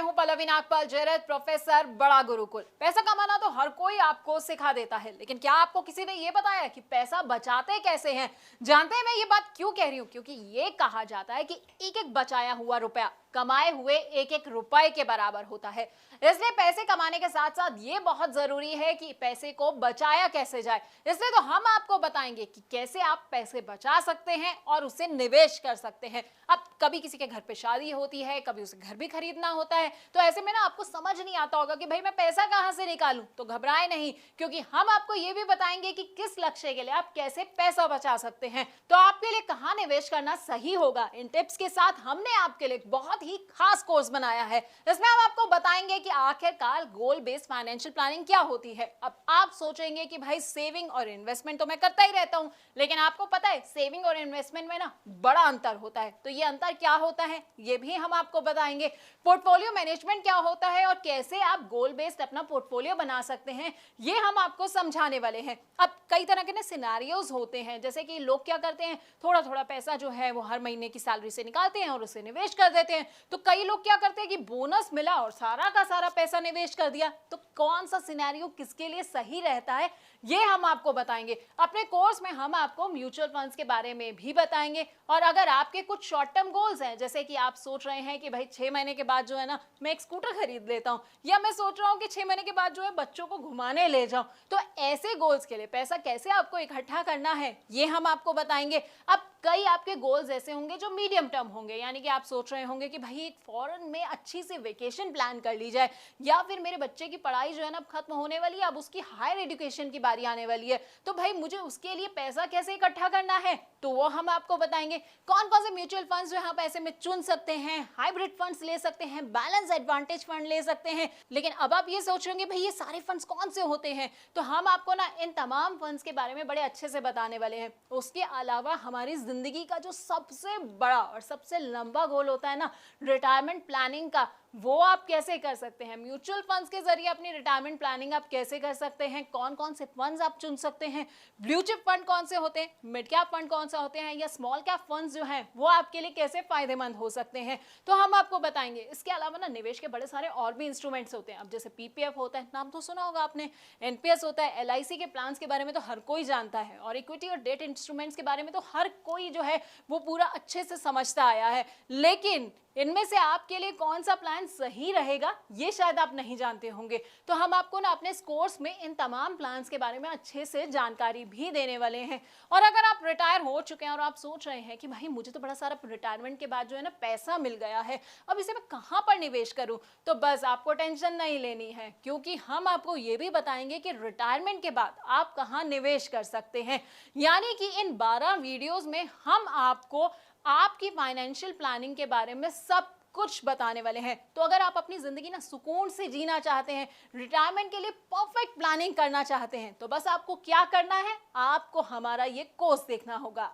हूं पल्लवी नागपाल जयरथ, प्रोफेसर बड़ा गुरुकुल। पैसा कमाना तो हर कोई आपको सिखा देता है, लेकिन क्या आपको किसी ने ये बताया कि पैसा बचाते कैसे हैं? जानते हैं मैं ये बात क्यों कह रही हूं? क्योंकि ये कहा जाता है कि एक एक बचाया हुआ रुपया कमाए हुए एक एक रुपए के बराबर होता है। इसलिए पैसे कमाने के साथ साथ ये बहुत जरूरी है कि पैसे को बचाया कैसे जाए। इसलिए तो हम आपको बताएंगे कि कैसे आप पैसे बचा सकते हैं और उसे निवेश कर सकते हैं। अब कभी किसी के घर पे शादी होती है, कभी उसे घर भी खरीदना होता है, तो ऐसे में ना आपको समझ नहीं आता होगा कि भाई मैं पैसा कहां से निकालूं। तो घबराएं नहीं, क्योंकि हम आपको ये भी बताएंगे कि किस लक्ष्य के लिए आप कैसे पैसा बचा सकते हैं। तो आपके लिए कहां निवेश करना सही होगा, इन टिप्स के साथ हमने आपके लिए बहुत ही खास कोर्स बनाया है। इसमें हम आपको बताएंगे कि आखिरकार गोल बेस्ड फाइनेंशियल प्लानिंग क्या होती है। अब आप सोचेंगे कि भाई सेविंग और इन्वेस्टमेंट तो मैं करता ही रहता हूं, लेकिन आपको पता है सेविंग और इन्वेस्टमेंट में ना बड़ा अंतर होता है। तो ये अंतर क्या होता है ये भी हम आपको बताएंगे। पोर्टफोलियो मैनेजमेंट क्या होता है और कैसे आप गोल बेस्ड अपना पोर्टफोलियो बना सकते हैं, ये हम आपको समझाने वाले हैं। अब कई तरह के ना सिनेरियोज होते हैं, जैसे कि लोग क्या करते हैं, थोड़ा थोड़ा पैसा जो है वो हर महीने की सैलरी से निकालते हैं और उसे निवेश कर देते हैं। तो कई लोग क्या करते हैं कि बोनस मिला और सारा का सारा पैसा निवेश कर दिया। तो कौन सा सिनेरियो किसके लिए सही रहता है ये हम आपको बताएंगे। अपने कोर्स में हम आपको म्यूचुअल फंड्स के बारे में भी बताएंगे। और अगर आपके कुछ शॉर्ट टर्म गोल्स हैं, जैसे कि आप सोच रहे हैं कि भाई 6 महीने के बाद जो है ना मैं एक स्कूटर खरीद लेता हूं, या मैं सोच रहा हूं कि 6 महीने के बाद जो है बच्चों को घुमाने ले जाऊं, तो ऐसे गोल्स के लिए पैसा कैसे आपको इकट्ठा करना है ये हम आपको बताएंगे। अब कई आपके गोल्स ऐसे होंगे जो मीडियम टर्म होंगे, यानी कि आप सोच रहे होंगे कि भाई एक फॉरेन में अच्छी सी वेकेशन प्लान कर ली जाए, या फिर मेरे बच्चे की पढ़ाई जो है ना खत्म होने वाली है, अब उसकी हायर एजुकेशन की बारी आने वाली है, तो भाई मुझे उसके लिए पैसा कैसे इकट्ठा करना है, तो वो हम आपको बताएंगे। कौन कौन से म्यूचुअल फंड्स जो आप ऐसे में चुन सकते हैं, हाइब्रिड फंड्स ले सकते हैं, बैलेंस एडवांटेज फंड ले सकते हैं। लेकिन अब आप ये सोच रहे होंगे भाई ये सारे फंड्स कौन से होते हैं, तो हम आपको ना इन तमाम फंड्स के बारे में बड़े अच्छे से बताने वाले हैं। उसके अलावा हमारी जिंदगी का जो सबसे बड़ा और सबसे लंबा गोल होता है ना रिटायरमेंट प्लानिंग का, वो आप कैसे कर सकते हैं। म्यूचुअल फंड्स के जरिए अपनी रिटायरमेंट प्लानिंग आप कैसे कर सकते हैं, कौन कौन से फंड्स आप चुन सकते हैं, ब्लू चिप फंड कौन से होते हैं, मिड कैप फंड कौन सा होते हैं, या स्मॉल कैप फंड्स जो हैं वो आपके लिए कैसे फायदेमंद हो सकते हैं, तो हम आपको बताएंगे। इसके अलावा ना निवेश के बड़े सारे और भी इंस्ट्रूमेंट्स होते हैं। अब जैसे पीपीएफ होता है, नाम तो सुना होगा आपने, एनपीएस होता है, एलआईसी के प्लान्स के बारे में तो हर कोई जानता है, और इक्विटी और डेट इंस्ट्रूमेंट्स के बारे में तो हर कोई जो है वो पूरा अच्छे से समझता आया है। लेकिन इनमें से आपके लिए कौन सा प्लान सही रहेगा ये शायद आप नहीं जानते होंगे। तो हम आपको ना अपने इस कोर्स में इन तमाम प्लान्स के बारे में अच्छे से जानकारी भी देने वाले हैं। और अगर आप रिटायर हो चुके हैं और आप सोच रहे हैं कि भाई मुझे तो बड़ा सारा रिटायरमेंट के बाद जो है ना पैसा मिल गया है, अब इसे मैं कहां पर निवेश करूं, तो बस आपको टेंशन नहीं लेनी है, क्योंकि हम आपको ये भी बताएंगे कि रिटायरमेंट के बाद आप कहां निवेश कर सकते हैं। यानी कि इन 12 वीडियोस में हम आपको आपकी फाइनेंशियल प्लानिंग के बारे में सब कुछ बताने वाले हैं। तो अगर आप अपनी जिंदगी ना सुकून से जीना चाहते हैं, रिटायरमेंट के लिए परफेक्ट प्लानिंग करना चाहते हैं, तो बस आपको क्या करना है, आपको हमारा ये कोर्स देखना होगा।